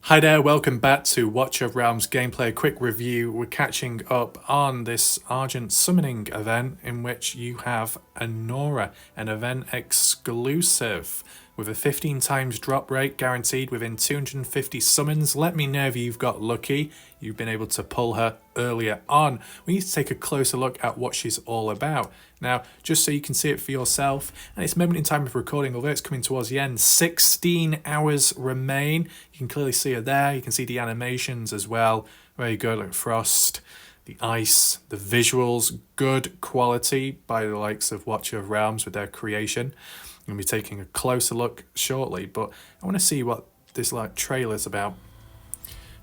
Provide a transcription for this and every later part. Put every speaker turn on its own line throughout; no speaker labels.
Hi there, welcome back to Watch of Realms gameplay. Quick review. We're catching up on this Argent Summoning event in which you have Anora, an event exclusive with a 15 times drop rate guaranteed within 250 summons. Let me know if you've got lucky. You've been able to pull her earlier on. We need to take a closer look at what she's all about. Now, just so you can see it for yourself, and it's moment in time of recording, although it's coming towards the end, 16 hours remain. You can clearly see her there. You can see the animations as well. Very good, like frost, the ice, the visuals, good quality by the likes of Watch of Realms with their creation. I'm going to be taking a closer look shortly, but I want to see what this trailer's about.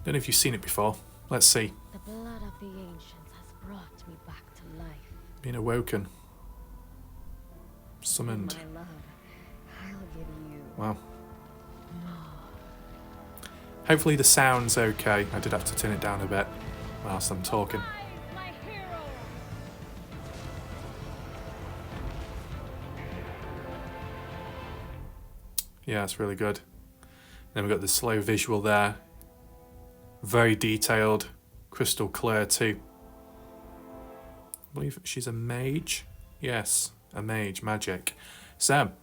Don't know if you've seen it before. Let's see.
The blood of the ancients has brought me back to life.
Being awoken. Summoned.
My love, I'll give you
Wow.
more.
Hopefully the sound's okay. I did have to turn it down a bit whilst I'm talking.
My hero.
Yeah, it's really good. Then we've got the slow visual there. Very detailed, crystal clear too. I believe she's a mage. Yes, a mage, magic. So,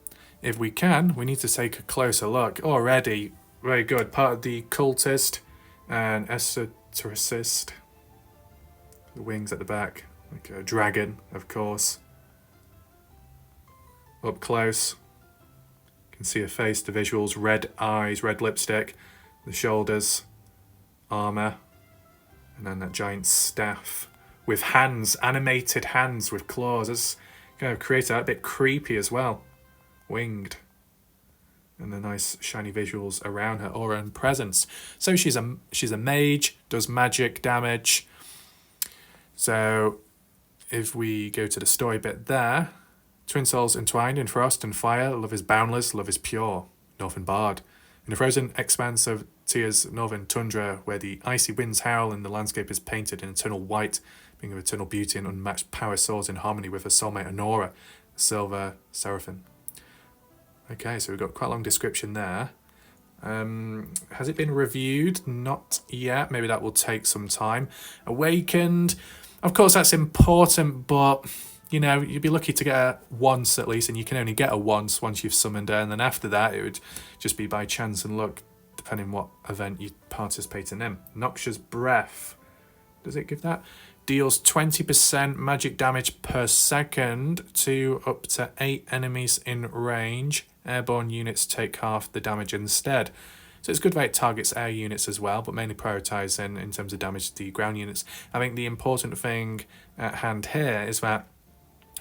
if we can, we need to take a closer look. Already, very good. Part of the cultist and esotericist. The wings at the back, like a dragon, of course. Up close. Can see her face, the visuals, red eyes, red lipstick, the shoulders, armor, and then that giant staff with hands, animated hands with claws. It's kind of created that a bit creepy as well. Winged. And the nice shiny visuals around her aura and presence. So she's a mage, does magic damage. So if we go to the story bit there, twin souls entwined in frost and fire, love is boundless, love is pure. Northern Bard. In the frozen expanse of Tia's northern tundra, where the icy winds howl and the landscape is painted in eternal white, being of eternal beauty and unmatched power, soars in harmony with her soulmate Anora, a silver seraphim. Okay, so we've got quite a long description there. Has it been reviewed? Not yet. Maybe that will take some time. Awakened. Of course, that's important, but you know, you'd be lucky to get her once at least, and you can only get her once you've summoned her, and then after that, it would just be by chance and luck, depending what event you participate in. Noxious Breath. Does it give that? Deals 20% magic damage per second to up to 8 enemies in range. Airborne units take half the damage instead. So it's good that it targets air units as well, but mainly prioritising in terms of damage to the ground units. I think the important thing at hand here is that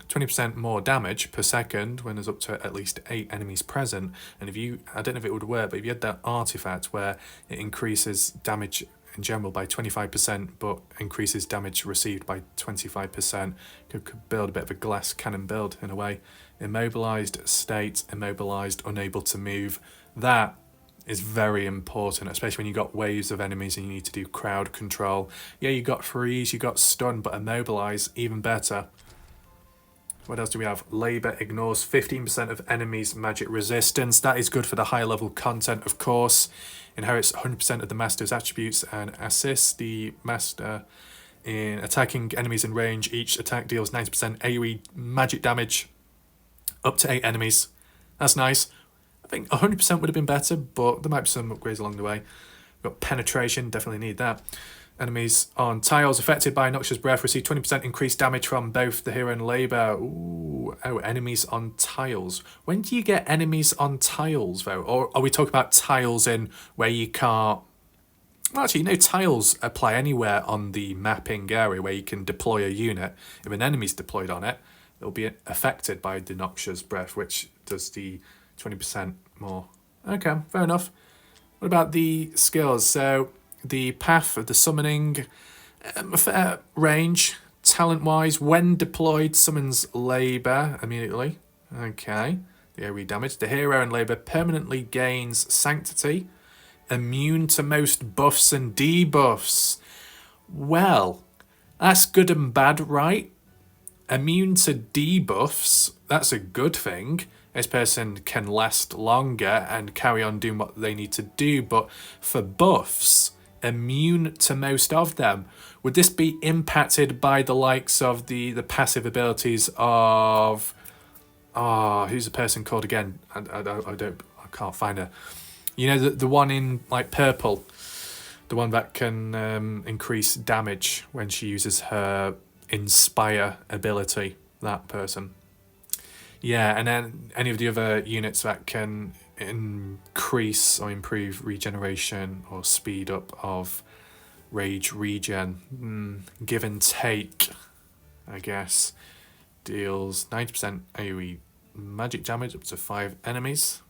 20% more damage per second when there's up to at least 8 enemies present. And if you, I don't know if it would work, but if you had that artifact where it increases damage in general by 25%, but increases damage received by 25%, could build a bit of a glass cannon build in a way. Immobilized state, immobilized, unable to move. That is very important, especially when you've got waves of enemies and you need to do crowd control. Yeah, you got freeze, you got stun, but immobilize, even better. What else do we have? Labour ignores 15% of enemies' magic resistance. That is good for the higher level content, of course. Inherits 100% of the master's attributes and assists the master in attacking enemies in range. Each attack deals 90% AoE magic damage up to 8 enemies. That's nice. I think 100% would have been better, but there might be some upgrades along the way. We've got penetration, definitely need that. Enemies on tiles affected by Noxious Breath receive 20% increased damage from both the hero and Labour. Ooh. Oh, enemies on tiles. When do you get enemies on tiles, though? Or are we talking about tiles in where you can't... Well, actually, no, tiles apply anywhere on the mapping area where you can deploy a unit. If an enemy's deployed on it, it'll be affected by the Noxious Breath, which does the 20% more. Okay, fair enough. What about the skills? So the path of the summoning, range, talent-wise, when deployed, summons Labour immediately. Okay, the AoE damage. The hero and Labour permanently gains Sanctity, immune to most buffs and debuffs. Well, that's good and bad, right? Immune to debuffs, that's a good thing. this person can last longer and carry on doing what they need to do. But for buffs, immune to most of them. Would this be impacted by the likes of the passive abilities of... Oh, who's the person called again? I can't find her. You know, the one in like purple, the one that can increase damage when she uses her inspire ability. That person. Yeah, and then any of the other units that can increase or improve regeneration or speed up of rage regen. Give and take, I guess. Deals 90% AoE magic damage up to 5 enemies.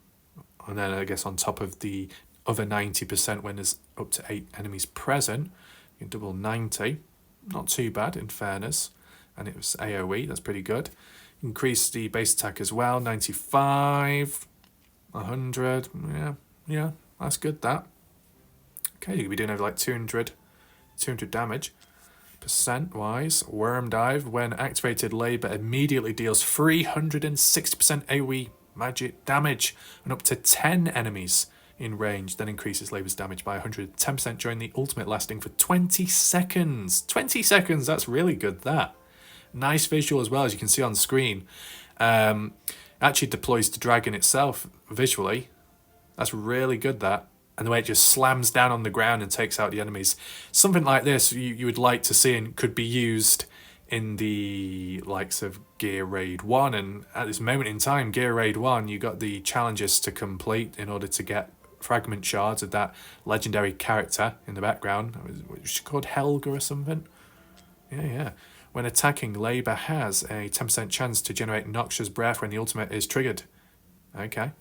And then I guess on top of the other 90% when there's up to 8 enemies present, you can double 90. Not too bad in fairness. And it was AoE, that's pretty good. Increase the base attack as well, 95, 100. Yeah, that's good, that. Okay, you could be doing over like 200 damage. Percent wise, Worm Dive, when activated, Labour immediately deals 360% AoE magic damage and up to 10 enemies in range, then increases Labour's damage by 110% during the ultimate, lasting for 20 seconds. 20 seconds, that's really good, that. Nice visual as well, as you can see on screen. Actually deploys the dragon itself visually. That's really good, that. And the way it just slams down on the ground and takes out the enemies. Something like this you would like to see and could be used in the likes of Gear Raid 1. And at this moment in time, Gear Raid 1, you got the challenges to complete in order to get fragment shards of that legendary character in the background. Which is called Helga or something. Yeah. When attacking, Labour has a 10% chance to generate noxious breath when the ultimate is triggered. Okay.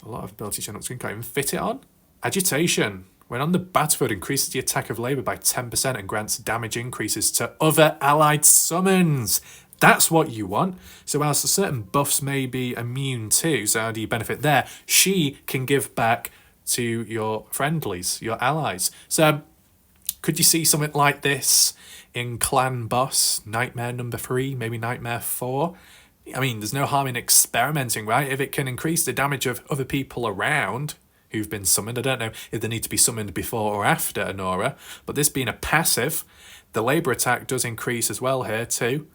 A lot of abilities shown on screen, can't even fit it on. Agitation. When on the battlefield, increases the attack of Labour by 10% and grants damage increases to other allied summons. That's what you want. So whilst certain buffs may be immune to, so how do you benefit there? She can give back to your friendlies, your allies. So could you see something like this in Clan Boss, Nightmare number 3, maybe Nightmare 4? I mean, there's no harm in experimenting, right? If it can increase the damage of other people around who've been summoned. I don't know if they need to be summoned before or after Anora, but this being a passive, the Labour attack does increase as well here too.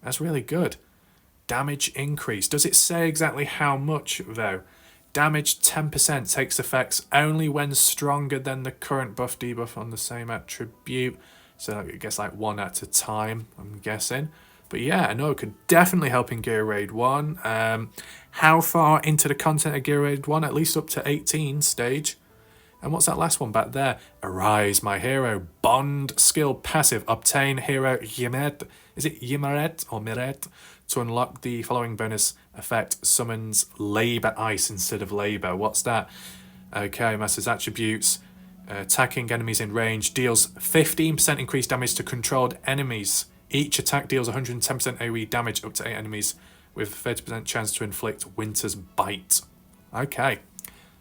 That's really good. Damage increase. Does it say exactly how much, though? Damage 10% takes effects only when stronger than the current buff debuff on the same attribute. So I guess like one at a time, I'm guessing. But yeah, I know it could definitely help in Gear Raid 1. How far into the content of Gear Raid 1? At least up to 18 stage. And what's that last one back there? Arise, my hero. Bond skill passive. Obtain hero Yimeret. Is it Yimeret or Miret? To unlock the following bonus effect. Summons Labour Ice instead of Labour. What's that? Okay, Master's attributes. Attacking enemies in range. Deals 15% increased damage to controlled enemies. Each attack deals 110% AoE damage up to 8 enemies with 30% chance to inflict Winter's Bite. Okay.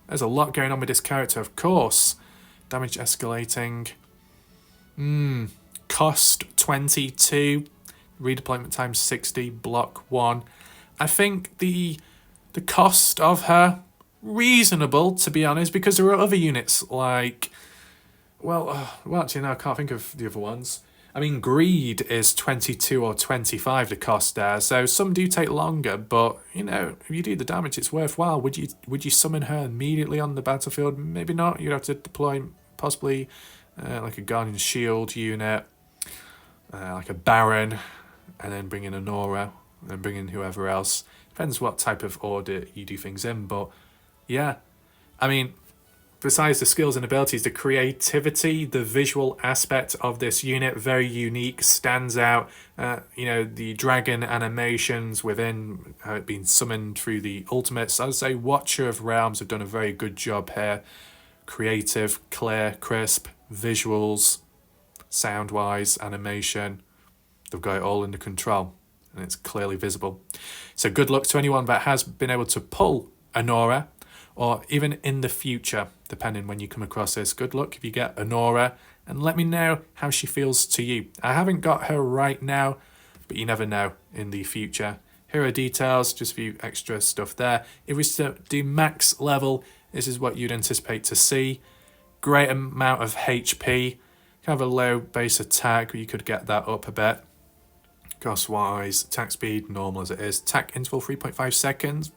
There's a lot going on with this character, of course. Damage escalating. Cost 22. Redeployment time 60. Block 1. I think the cost of her, reasonable, to be honest, because there are other units like... Well, actually, no, I can't think of the other ones. I mean, Greed is 22 or 25 the cost there, so some do take longer, but, you know, if you do the damage, it's worthwhile. Would you summon her immediately on the battlefield? Maybe not. You'd have to deploy possibly like a Guardian Shield unit, like a Baron, and then bring in Anora, and then bring in whoever else. Depends what type of order you do things in, but yeah. I mean, besides the skills and abilities, the creativity, the visual aspect of this unit, very unique, stands out. You know, the dragon animations within how it being summoned through the ultimates. I'd say Watcher of Realms have done a very good job here. Creative, clear, crisp, visuals, sound-wise, animation. They've got it all under control, and it's clearly visible. So good luck to anyone that has been able to pull Anora, or even in the future, depending when you come across this. Good luck if you get Anora, and let me know how she feels to you. I haven't got her right now, but you never know in the future Hero details, just a few extra stuff there. If we do max level, this is what you'd anticipate to see. Great amount of HP. Kind of a low base attack, but you could get that up a bit. Cost wise, attack speed, normal as it is. Attack interval 3.5 seconds.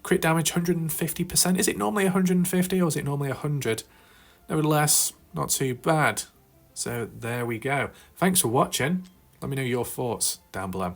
Crit damage 150%. Is it normally 150 or is it normally 100? Nevertheless, not too bad. So there we go. Thanks for watching. Let me know your thoughts down below.